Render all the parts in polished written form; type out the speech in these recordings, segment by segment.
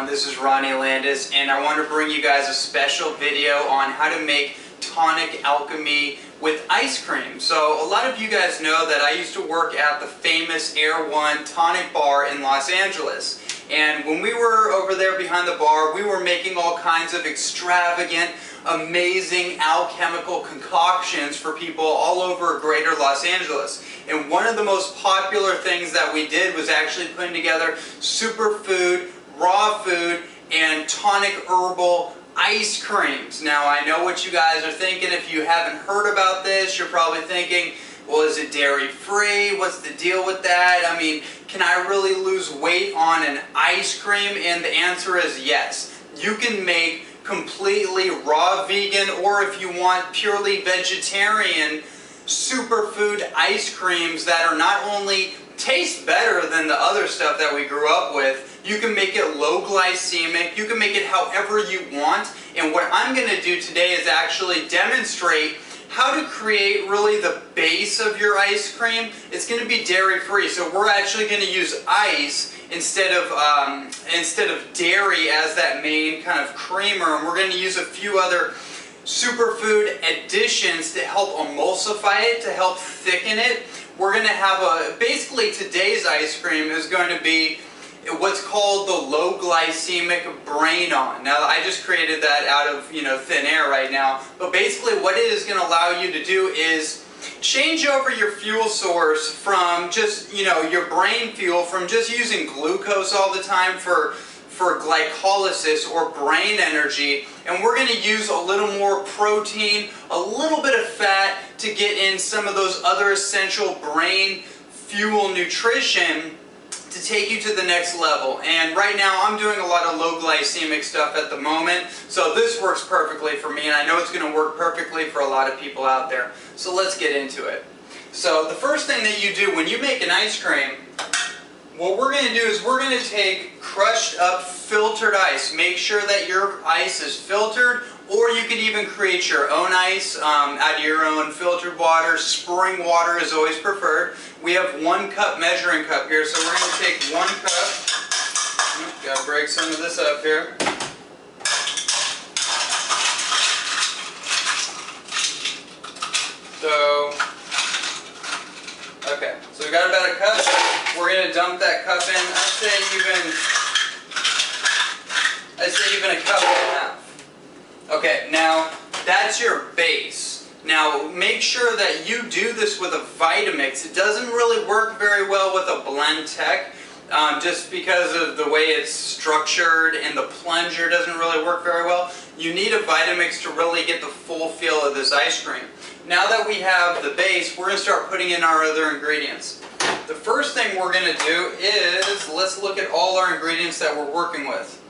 everyone, this is Ronnie Landis, and I want to bring you guys a special video on how to make tonic alchemy with ice cream. So a lot of you guys know that I used to work at the famous Air One Tonic bar in Los Angeles. And when we were over there behind the bar, we were making all kinds of extravagant, amazing alchemical concoctions for people all over greater Los Angeles. And one of the most popular things that we did was actually putting together superfood, raw food, and tonic herbal ice creams. Now I know what you guys are thinking. If you haven't heard about this, you're probably thinking, well, is it dairy free? What's the deal with that? I mean, can I really lose weight on an ice cream? And the answer is yes. You can make completely raw vegan, or if you want purely vegetarian superfood ice creams that are not only taste better than the other stuff that we grew up with. You can make it low glycemic, you can make it however you want, and what I'm going to do today is actually demonstrate how to create really the base of your ice cream. It's going to be dairy free, so we're actually going to use ice instead of dairy as that main kind of creamer, and we're going to use a few other superfood additions to help emulsify it, to help thicken it. We're going to have basically today's ice cream is going to be what's called the low glycemic BrainON. Now I just created that out of thin air right now, but basically what it is going to allow you to do is change over your fuel source from just your brain fuel, from just using glucose all the time for glycolysis or brain energy, and we're going to use a little more protein, a little bit of fat to get in some of those other essential brain fuel nutrition to take you to the next level. And right now I'm doing a lot of low glycemic stuff at the moment, so this works perfectly for me, and I know it's going to work perfectly for a lot of people out there. So let's get into it. So the first thing that you do when you make an ice cream, what we're going to do is we're going to take crushed up filtered ice. Make sure that your ice is filtered, or you can even create your own ice out of your own filtered water. Spring water is always preferred. We have 1 cup measuring cup here, so we're going to take 1 cup. Got to break some of this up here. Okay, so we got about a cup. We're going to dump that cup in. I'd say even a cup and a half. Okay, now that's your base. Now make sure that you do this with a Vitamix. It doesn't really work very well with a blend tech, just because of the way it's structured, and the plunger doesn't really work very well. You need a Vitamix to really get the full feel of this ice cream. Now that we have the base, we're going to start putting in our other ingredients. The first thing we're going to do is, let's look at all our ingredients that we're working with.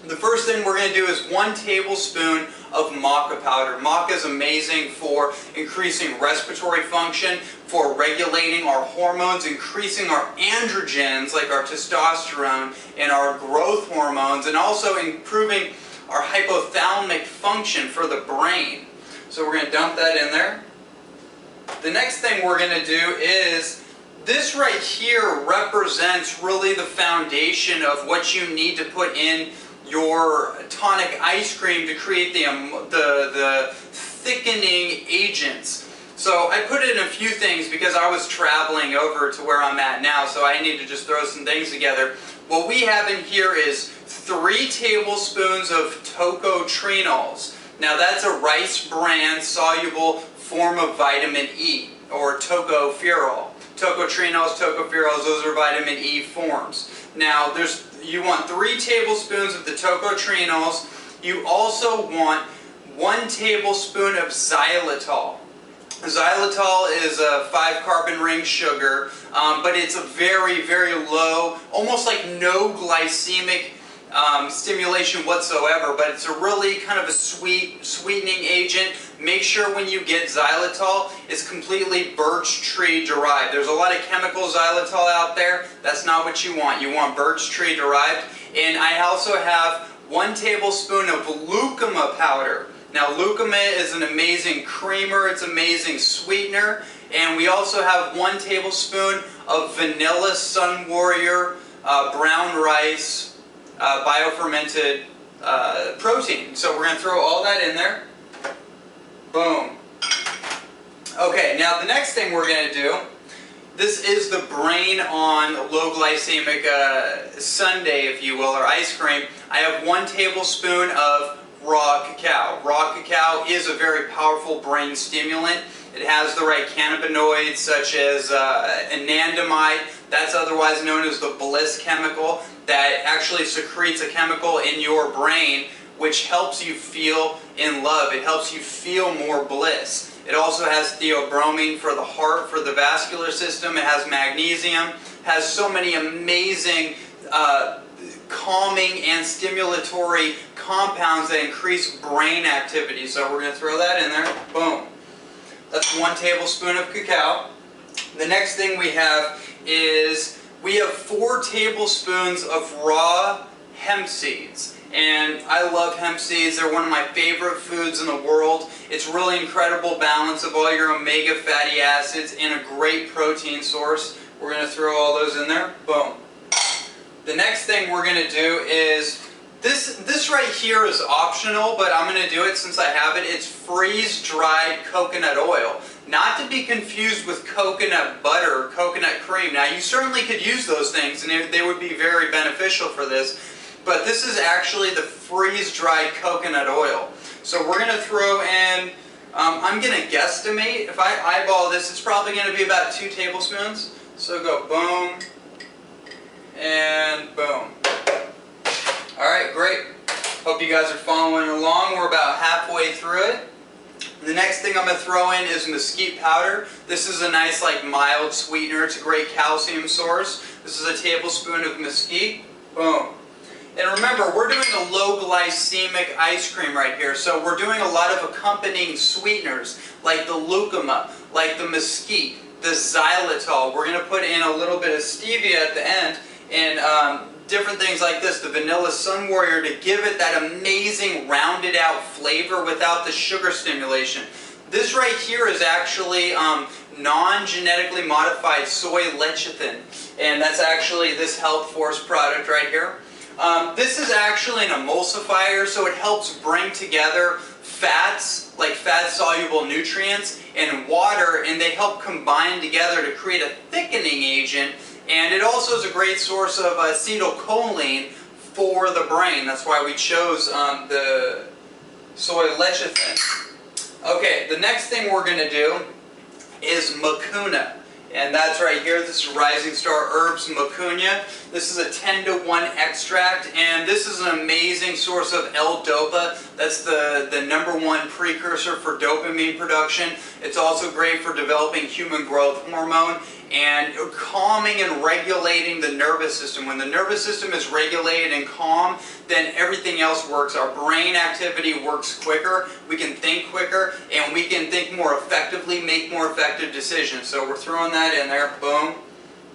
The first thing we're going to do is 1 tablespoon of maca powder. Maca is amazing for increasing respiratory function, for regulating our hormones, increasing our androgens like our testosterone and our growth hormones, and also improving our hypothalamic function for the brain. So we're going to dump that in there. The next thing we're going to do is, this right here represents really the foundation of what you need to put in your tonic ice cream to create the thickening agents. So I put in a few things because I was traveling over to where I'm at now, so I need to just throw some things together. What we have in here is 3 tablespoons of tocotrienols. Now that's a rice bran soluble form of vitamin E, or tocopherol. Tocotrienols, tocopherols, those are vitamin E forms. Now you want 3 tablespoons of the tocotrienols. You also want 1 tablespoon of xylitol. Xylitol is a 5-carbon ring sugar, but it's a very, very low, almost like no glycemic stimulation whatsoever, but it's a really kind of a sweetening agent. Make sure when you get xylitol, it's completely birch tree derived. There's a lot of chemical xylitol out there. That's not what you want. You want birch tree derived. And I also have 1 tablespoon of lucuma powder. Now lucuma is an amazing creamer, it's an amazing sweetener, and we also have 1 tablespoon of vanilla Sun Warrior brown rice biofermented protein. So we're going to throw all that in there. Boom. Okay, now the next thing we're going to do, this is the BrainON low glycemic sundae, if you will, or ice cream. I have 1 tablespoon of raw cacao. Raw cacao is a very powerful brain stimulant. It has the right cannabinoids such as anandamide, that's otherwise known as the bliss chemical, that actually secretes a chemical in your brain which helps you feel in love. It helps you feel more bliss. It also has theobromine for the heart, for the vascular system. It has magnesium. It has so many amazing calming and stimulatory compounds that increase brain activity. So we're going to throw that in there. Boom. That's 1 tablespoon of cacao. The next thing we have is we have 4 tablespoons of raw hemp seeds. And I love hemp seeds. They're one of my favorite foods in the world. It's really incredible balance of all your omega fatty acids and a great protein source. We're going to throw all those in there. Boom. The next thing we're going to do is, this right here is optional, but I'm going to do it since I have it. It's freeze-dried coconut oil. Not to be confused with coconut butter or coconut cream. Now, you certainly could use those things, and they would be very beneficial for this. But this is actually the freeze-dried coconut oil. So we're going to throw in, I'm going to guesstimate, if I eyeball this, it's probably going to be about 2 tablespoons. So go boom, and boom. Alright, great. Hope you guys are following along. We're about halfway through it. The next thing I'm going to throw in is mesquite powder. This is a nice, mild sweetener. It's a great calcium source. This is a tablespoon of mesquite. Boom. And remember, we're doing a low glycemic ice cream right here, so we're doing a lot of accompanying sweeteners, like the lucuma, like the mesquite, the xylitol. We're going to put in a little bit of stevia at the end, and different things like this, the vanilla sun warrior, to give it that amazing rounded out flavor without the sugar stimulation. This right here is actually non-genetically modified soy lecithin, and that's actually this Health Force product right here. This is actually an emulsifier, so it helps bring together fats, like fat-soluble nutrients, and water, and they help combine together to create a thickening agent. And it also is a great source of acetylcholine for the brain. That's why we chose the soy lecithin. Okay, the next thing we're going to do is mucuna. And that's right here. This is Rising Star Herbs Mucuna. This is a 10-to-1 extract, and this is an amazing source of L-dopa. That's the #1 precursor for dopamine production. It's also great for developing human growth hormone and calming and regulating the nervous system. When the nervous system is regulated and calm, then everything else works. Our brain activity works quicker, we can think quicker, and we can think more effectively, make more effective decisions. So we're throwing that in there, boom,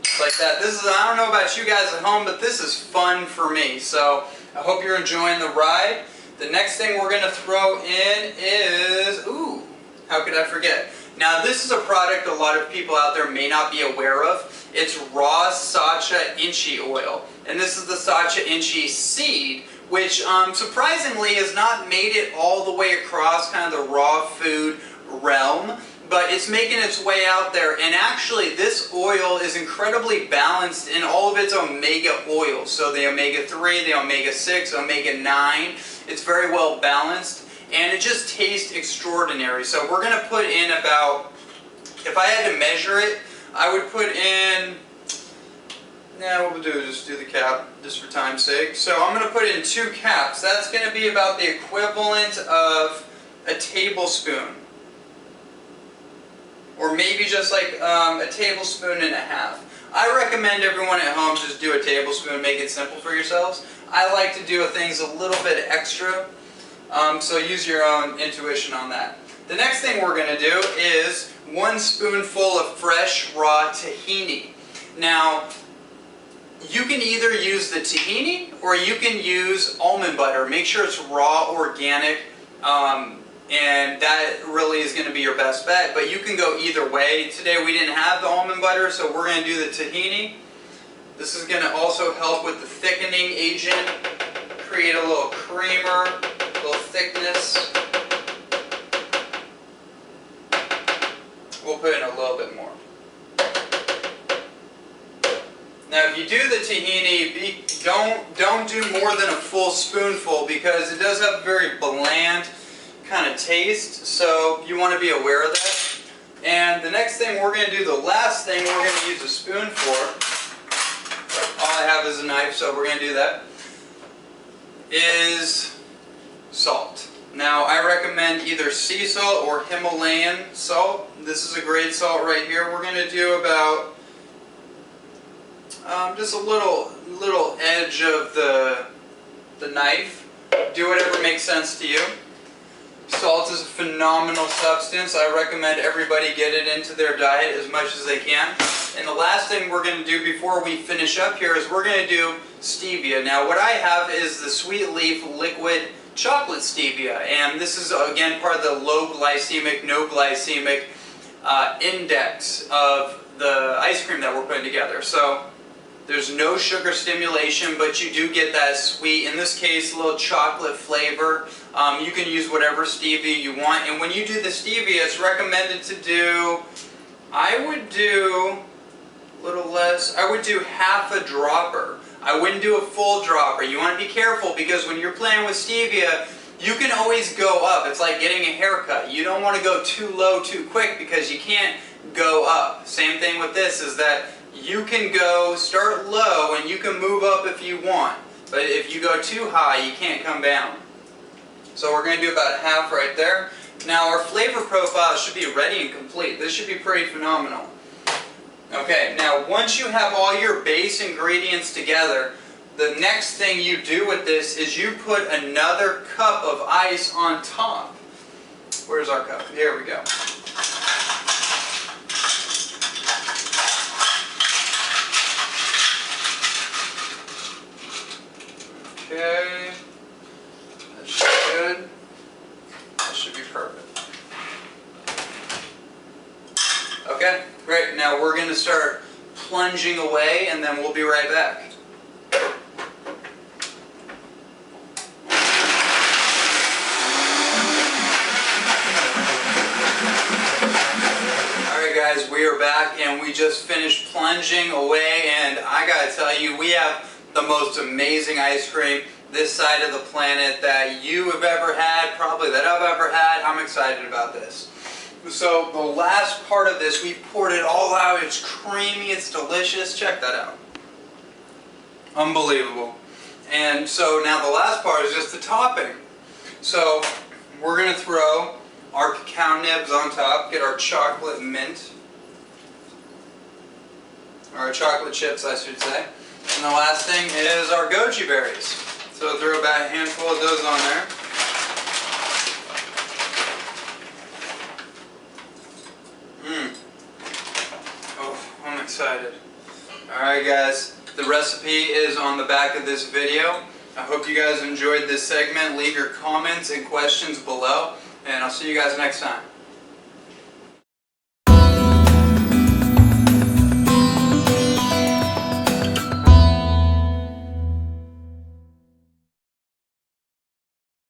just like that. This is, I don't know about you guys at home, but this is fun for me. So I hope you're enjoying the ride. The next thing we're going to throw in is, ooh, how could I forget? Now this is a product a lot of people out there may not be aware of. It's raw Sacha Inchi oil. And this is the Sacha Inchi seed, which surprisingly has not made it all the way across kind of the raw food realm, but it's making its way out there. And actually this oil is incredibly balanced in all of its omega oils. So the omega-3, the omega-6, omega-9, it's very well balanced. And it just tastes extraordinary. So we're going to put in about, if I had to measure it, I would put in, what we'll do is just do the cap, just for time's sake. So I'm going to put in 2 caps. That's going to be about the equivalent of a tablespoon. Or maybe just like a tablespoon and a half. I recommend everyone at home just do a tablespoon, make it simple for yourselves. I like to do things a little bit extra. So use your own intuition on that. The next thing we're going to do is 1 spoonful of fresh raw tahini. Now, you can either use the tahini or you can use almond butter. Make sure it's raw, organic, and that really is going to be your best bet. But you can go either way. Today we didn't have the almond butter, so we're going to do the tahini. This is going to also help with the thickening agent, create a little creamer, a little thickness. We'll put in a little bit more. Now if you do the tahini, don't do more than a full spoonful because it does have a very bland kind of taste, so you want to be aware of that. And the next thing we're going to do, the last thing we're going to use a spoon for, all I have is a knife, so we're going to do that, is salt. Now I recommend either sea salt or Himalayan salt. This is a great salt right here. We're going to do about just a little edge of the knife. Do whatever makes sense to you. Salt is a phenomenal substance. I recommend everybody get it into their diet as much as they can. And the last thing we're going to do before we finish up here is we're going to do stevia. Now what I have is the Sweet Leaf liquid chocolate stevia, and this is again part of the low glycemic, no glycemic index of the ice cream that we're putting together. So there's no sugar stimulation, but you do get that sweet, in this case, a little chocolate flavor. You can use whatever stevia you want, and when you do the stevia, it's recommended to do, I would do a little less, I would do half a dropper. I wouldn't do a full dropper. You want to be careful because when you're playing with stevia, you can always go up. It's like getting a haircut. You don't want to go too low too quick because you can't go up. Same thing with this is that you can go start low and you can move up if you want. But if you go too high, you can't come down. So we're going to do about half right there. Now our flavor profile should be ready and complete. This should be pretty phenomenal. Okay, now once you have all your base ingredients together, the next thing you do with this is you put another cup of ice on top. Where's our cup? Here we go. Okay, that should be good. That should be perfect. Okay, great. Now we're going to start plunging away and then we'll be right back. Alright guys, we are back and we just finished plunging away, and I gotta tell you, we have the most amazing ice cream this side of the planet that you have ever had, probably that I've ever had. I'm excited about this. So the last part of this, we poured it all out. It's creamy, it's delicious. Check that out. Unbelievable. And so now the last part is just the topping. So we're going to throw our cacao nibs on top, get our chocolate mint, or our chocolate chips I should say. And the last thing is our goji berries. So throw about a handful of those on there. I'm excited. Alright guys, the recipe is on the back of this video. I hope you guys enjoyed this segment. Leave your comments and questions below, and I'll see you guys next time.